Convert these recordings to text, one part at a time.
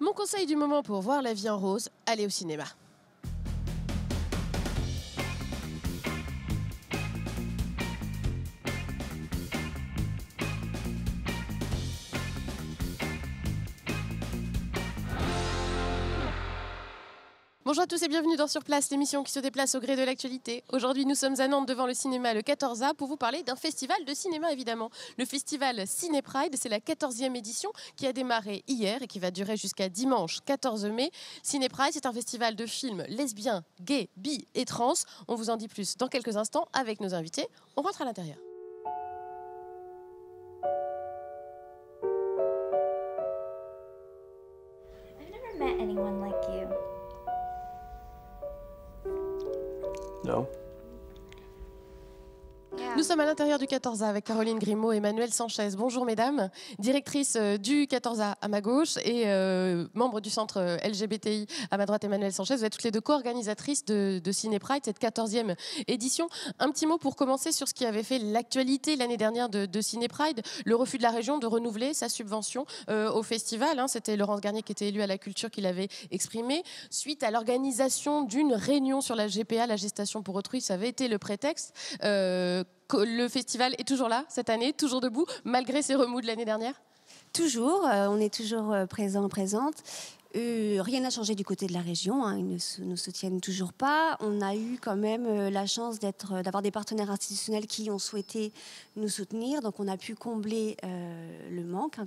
Mon conseil du moment pour voir la vie en rose, aller au cinéma. Bonjour à tous et bienvenue dans Sur Place, l'émission qui se déplace au gré de l'actualité. Aujourd'hui, nous sommes à Nantes devant le cinéma Le 14A pour vous parler d'un festival de cinéma évidemment. Le festival Ciné Pride, c'est la 14e édition qui a démarré hier et qui va durer jusqu'à dimanche 14 mai. Ciné Pride, c'est un festival de films lesbiens, gays, bi et trans. On vous en dit plus dans quelques instants avec nos invités. On rentre à l'intérieur. I've never met anyone like you. No. Nous sommes à l'intérieur du 14A avec Caroline Grimaud et Emmanuel Sanchez. Bonjour mesdames, directrice du 14A à ma gauche et membre du centre LGBTI à ma droite, Emmanuel Sanchez. Vous êtes toutes les deux co-organisatrices de Ciné Pride, cette 14e édition. Un petit mot pour commencer sur ce qui avait fait l'actualité l'année dernière de Ciné Pride, le refus de la région de renouveler sa subvention au festival. C'était Laurence Garnier qui était élue à la culture qui l'avait exprimé. Suite à l'organisation d'une réunion sur la GPA, la gestation pour autrui, ça avait été le prétexte. Le festival est toujours là cette année, toujours debout, malgré ces remous de l'année dernière? Toujours, on est toujours présente. Rien n'a changé du côté de la région, ils ne nous soutiennent toujours pas. On a eu quand même la chance d'avoir des partenaires institutionnels qui ont souhaité nous soutenir, donc on a pu combler le manque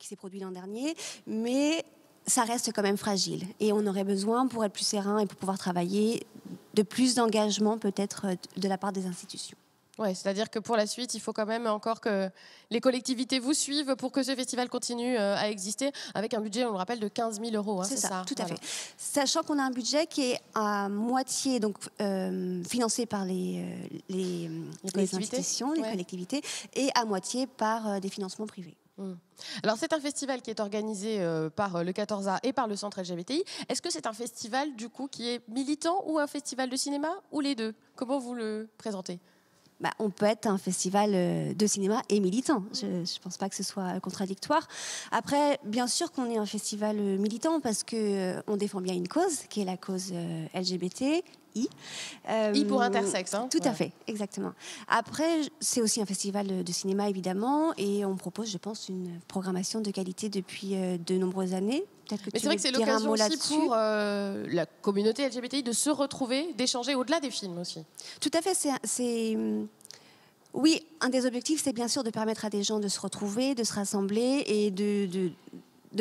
qui s'est produit l'an dernier, mais ça reste quand même fragile et on aurait besoin, pour être plus serein et pour pouvoir travailler, de plus d'engagement peut-être de la part des institutions. Ouais, c'est-à-dire que pour la suite, il faut quand même encore que les collectivités vous suivent pour que ce festival continue à exister, avec un budget, on le rappelle, de 15 000 euros. C'est ça, tout à fait. Sachant qu'on a un budget qui est à moitié financé par les institutions, les collectivités, et à moitié par des financements privés. Alors c'est un festival qui est organisé par le 14A et par le centre LGBTI. Est-ce que c'est un festival du coup qui est militant ou un festival de cinéma ou les deux? Comment vous le présentez? On peut être un festival de cinéma et militant. Je ne pense pas que ce soit contradictoire. Après, bien sûr qu'on est un festival militant parce qu'on défend bien une cause, qui est la cause LGBT. I pour intersexe. Tout à fait, exactement. Après, c'est aussi un festival de cinéma, évidemment, et on propose, je pense, une programmation de qualité depuis de nombreuses années. Peut-être que mais c'est vrai que c'est l'occasion aussi pour la communauté LGBTI de se retrouver, d'échanger au-delà des films aussi. Tout à fait, oui, un des objectifs, c'est bien sûr de permettre à des gens de se retrouver, de se rassembler et de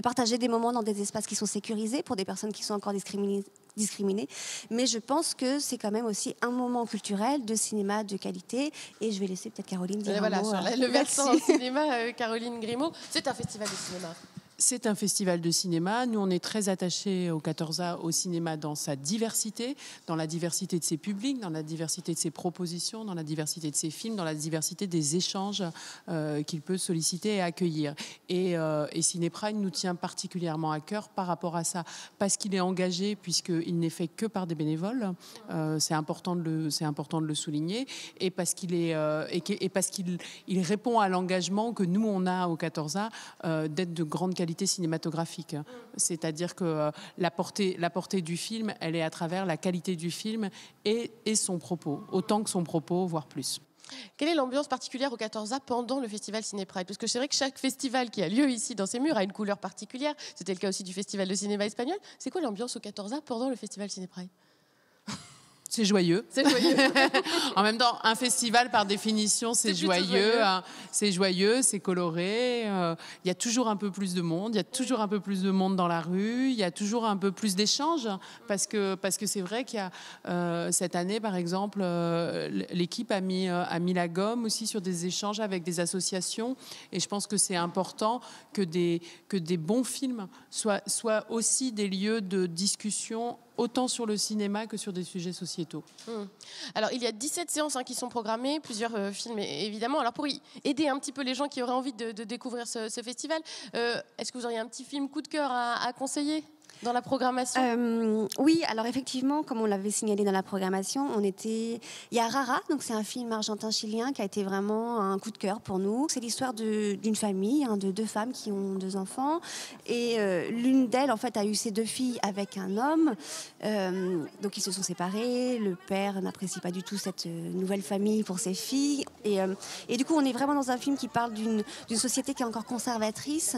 partager des moments dans des espaces qui sont sécurisés pour des personnes qui sont encore discriminées. Mais je pense que c'est quand même aussi un moment culturel de cinéma de qualité. Et je vais laisser peut-être Caroline dire un mot. Sur le versant cinéma, Caroline Grimaud, c'est un festival de cinéma. C'est un festival de cinéma. Nous, on est très attachés au 14A, au cinéma dans sa diversité, dans la diversité de ses publics, dans la diversité de ses propositions, dans la diversité de ses films, dans la diversité des échanges qu'il peut solliciter et accueillir. Et Ciné Pride nous tient particulièrement à cœur par rapport à ça, parce qu'il est engagé, puisqu'il n'est fait que par des bénévoles. C'est important de le souligner, et parce qu'il répond à l'engagement que nous, on a au 14A d'être de grande qualité cinématographique. C'est-à-dire que la portée du film, elle est à travers la qualité du film et son propos, autant que son propos, voire plus. Quelle est l'ambiance particulière au 14A pendant le festival Ciné Pride? Parce que c'est vrai que chaque festival qui a lieu ici dans ces murs a une couleur particulière. C'était le cas aussi du festival de cinéma espagnol. C'est quoi l'ambiance au 14A pendant le festival Ciné Pride? C'est joyeux. C'est joyeux. En même temps, un festival, par définition, c'est joyeux. C'est joyeux, c'est coloré. Il y a toujours un peu plus de monde. Il y a toujours un peu plus de monde dans la rue. Il y a toujours un peu plus d'échanges. Parce que c'est vrai qu'il y a cette année, par exemple, l'équipe a mis la gomme aussi sur des échanges avec des associations. Et je pense que c'est important que des bons films soient aussi des lieux de discussion autant sur le cinéma que sur des sujets sociétaux. Alors, il y a 17 séances qui sont programmées, plusieurs films évidemment. Alors, pour aider un petit peu les gens qui auraient envie de découvrir ce festival, est-ce que vous auriez un petit film coup de cœur à conseiller ? dans la programmation? Oui, alors effectivement, comme on l'avait signalé dans la programmation, il y a Rara, donc c'est un film argentin-chilien qui a été vraiment un coup de cœur pour nous. C'est l'histoire d'une famille, de deux femmes qui ont 2 enfants, et l'une d'elles en fait a eu ses 2 filles avec un homme, donc ils se sont séparés. Le père n'apprécie pas du tout cette nouvelle famille pour ses filles, et du coup on est vraiment dans un film qui parle d'une société qui est encore conservatrice,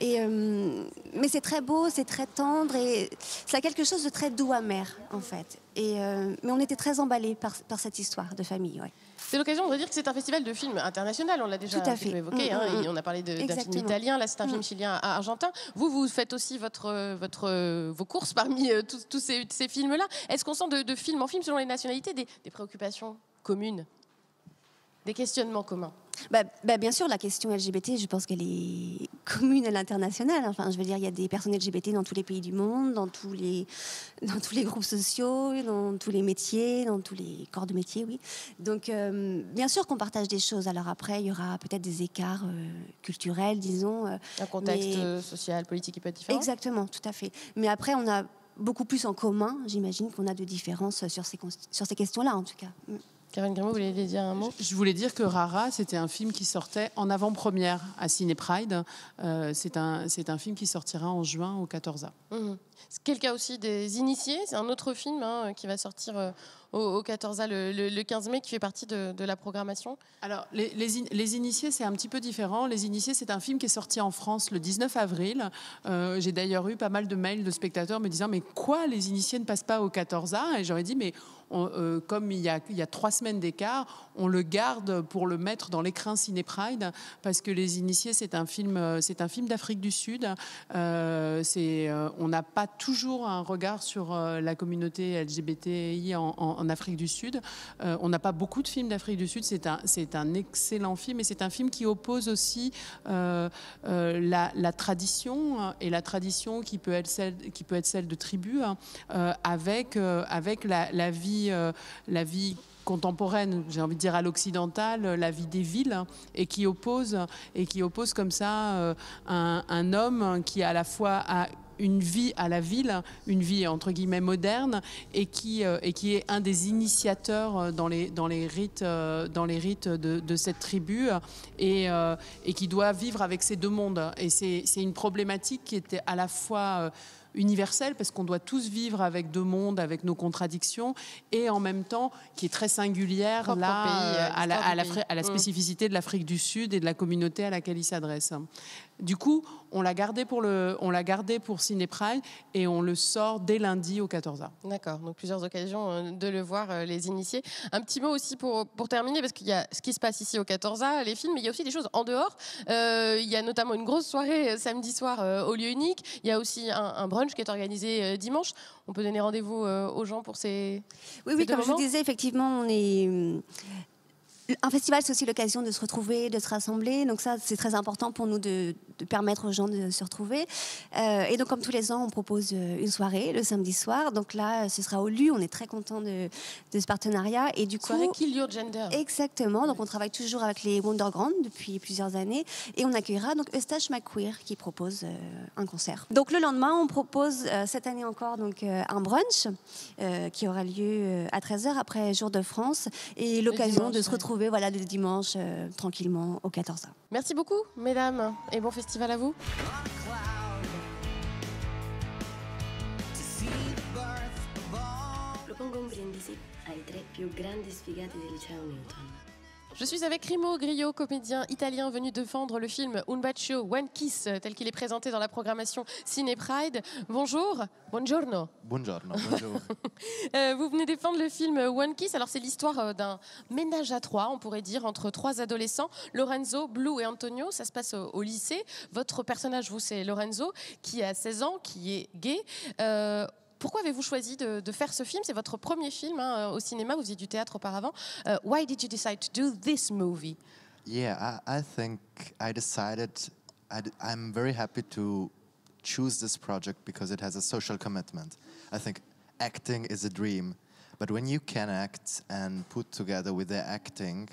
mais c'est très beau, c'est très tendre, et ça a quelque chose de très doux amer en fait. Mais on était très emballés par cette histoire de famille. Ouais. C'est l'occasion de dire que c'est un festival de films international, on l'a déjà Tout à un petit peu fait. évoqué, et on a parlé d'un film Exactement. italien, là c'est un film chilien argentin. Vous faites aussi vos courses parmi tous ces films-là. Est-ce qu'on sent de film en film, selon les nationalités, des préoccupations communes, des questionnements communs? Bien sûr, la question LGBT, je pense qu'elle est commune à l'international. Enfin, je veux dire, il y a des personnes LGBT dans tous les pays du monde, dans tous les groupes sociaux, dans tous les métiers, dans tous les corps de métier, oui. Donc, bien sûr qu'on partage des choses. Alors après, il y aura peut-être des écarts culturels, disons. Un contexte social, politique qui peut être différent. Exactement, tout à fait. Mais après, on a beaucoup plus en commun, j'imagine, qu'on a de différences sur ces questions-là, en tout cas. Caroline Grimaud, vous voulez dire un mot? Je voulais dire que Rara, c'était un film qui sortait en avant-première à Ciné Pride. C'est un film qui sortira en juin au 14A. C'est quel cas aussi des Initiés? C'est un autre film qui va sortir au 14A le 15 mai, qui fait partie de la programmation. Alors, les Initiés, c'est un petit peu différent. Les Initiés, c'est un film qui est sorti en France le 19 avril. J'ai d'ailleurs eu pas mal de mails de spectateurs me disant « Mais quoi, les Initiés ne passent pas au 14A ?» Et j'aurais dit « Mais comme il y a 3 semaines d'écart, on le garde pour le mettre dans l'écrin Ciné Pride, parce que Les Initiés, c'est un film d'Afrique du Sud. On n'a pas toujours un regard sur la communauté LGBTI en Afrique du Sud. On n'a pas beaucoup de films d'Afrique du Sud. C'est un excellent film, et c'est un film qui oppose aussi la tradition, et la tradition qui peut être celle de tribus, avec la vie contemporaine, j'ai envie de dire à l'occidental, la vie des villes, et qui oppose comme ça un homme qui à la fois a une vie à la ville, une vie entre guillemets moderne, et qui est un des initiateurs dans les rites de cette tribu, et qui doit vivre avec ces 2 mondes. Et c'est une problématique qui était à la fois universelle, parce qu'on doit tous vivre avec 2 mondes, avec nos contradictions, et en même temps qui est très singulière là, à la spécificité de l'Afrique du Sud et de la communauté à laquelle il s'adresse. Du coup, on l'a gardé pour Ciné Pride, et on le sort dès lundi au 14A. D'accord, donc plusieurs occasions de le voir, Les Initiés. Un petit mot aussi pour terminer, parce qu'il y a ce qui se passe ici au 14A, les films, mais il y a aussi des choses en dehors. Il y a notamment une grosse soirée samedi soir au lieu unique. Il y a aussi un brunch qui est organisé dimanche. On peut donner rendez-vous aux gens pour ces Oui, comme je moments. vous disais, effectivement, un festival, c'est aussi l'occasion de se retrouver, de se rassembler. Donc ça, c'est très important pour nous de permettre aux gens de se retrouver. Et donc, comme tous les ans, on propose une soirée le samedi soir. Donc là, ce sera au LU. On est très contents de ce partenariat. Et du coup, soirée Kill Your Gender. Exactement. Donc, on travaille toujours avec les Wonderground depuis plusieurs années. Et on accueillera donc Eustache McQueer qui propose un concert. Donc, le lendemain, on propose cette année encore donc, un brunch qui aura lieu à 13h après Jour de France. Et l'occasion de se retrouver le dimanche tranquillement au 14h. Merci beaucoup, mesdames, et bon festival à vous. Propongo un brindisi ai 3 più grandi sfigati del liceo Newton. Je suis avec Rimo Grillo, comédien italien venu défendre le film Un bacio, One Kiss, tel qu'il est présenté dans la programmation Ciné Pride. Bonjour, buongiorno. Buongiorno, bonjour. Vous venez défendre le film One Kiss. Alors c'est l'histoire d'un ménage à 3, on pourrait dire, entre 3 adolescents, Lorenzo, Blue et Antonio. Ça se passe au lycée. Votre personnage, vous, c'est Lorenzo, qui a 16 ans, qui est gay. Pourquoi avez-vous choisi de faire ce film? C'est votre premier film au cinéma, vous faisiez du théâtre auparavant. Why did you decide to do this movie? Yeah, I think I decided I'm very happy to choose this project because it has a social commitment. I think acting is a dream, but when you can act and put together with the acting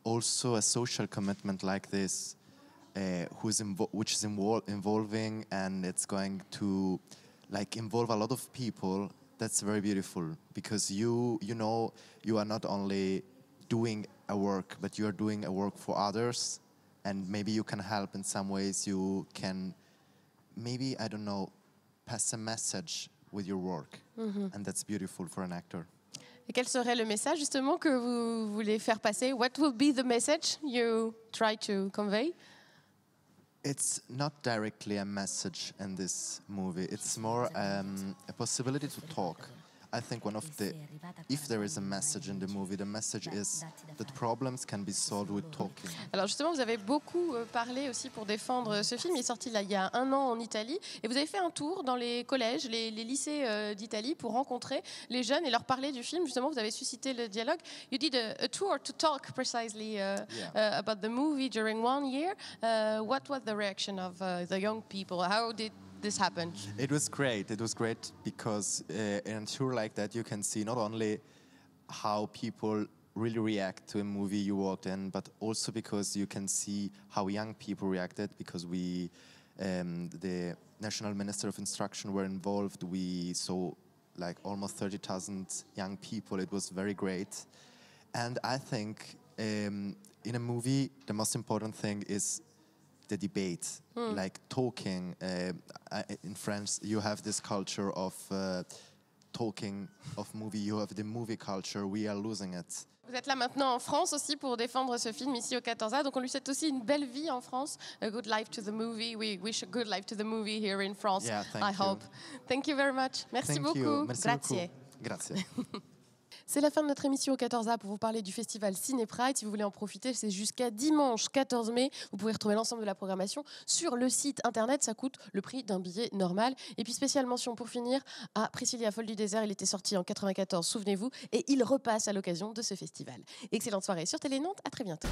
also a social commitment like this, which is involving, and it's going to like involve a lot of people, that's very beautiful because you know you are not only doing a work, but you are doing a work for others, and maybe you can help in some ways. You can maybe, I don't know, pass a message with your work, and that's beautiful for an actor. Et quel serait le message justement que vous voulez faire passer? What will be the message you try to convey? It's not directly a message in this movie. It's more a possibility to talk. I think if there is a message in the movie, the message is that problems can be solved with talking. Alors justement, vous avez beaucoup parlé aussi pour défendre ce film. Il est sorti il y a 1 an en Italie. Et vous avez fait un tour dans les collèges, les lycées d'Italie pour rencontrer les jeunes et leur parler du film. Justement, vous avez suscité le dialogue. You did a tour to talk precisely about the movie during 1 year. What was the reaction of the young people? How did this happen? It was great. It was great because in a tour like that, you can see not only how people really react to a movie you walked in, but also because you can see how young people reacted because the National Minister of Instruction were involved. We saw like almost 30,000 young people. It was very great. And I think in a movie, the most important thing is the debate, like talking. In France, you have this culture of talking of movie. You have the movie culture. We are losing it. Vous êtes là maintenant en France aussi pour défendre ce film ici au 14A. Donc on lui souhaite aussi une belle vie en France. A good life to the movie. We wish a good life to the movie here in France. Yeah, I hope. Thank you very much. Merci beaucoup. Merci Grazie. beaucoup. Grazie. C'est la fin de notre émission au 14A pour vous parler du festival Ciné Pride. Si vous voulez en profiter, c'est jusqu'à dimanche 14 mai. Vous pouvez retrouver l'ensemble de la programmation sur le site internet. Ça coûte le prix d'un billet normal. Et puis spéciale mention pour finir à Priscilla Folle du désert. Il était sorti en 94, souvenez-vous, et il repasse à l'occasion de ce festival. Excellente soirée sur Télé Nantes. À très bientôt.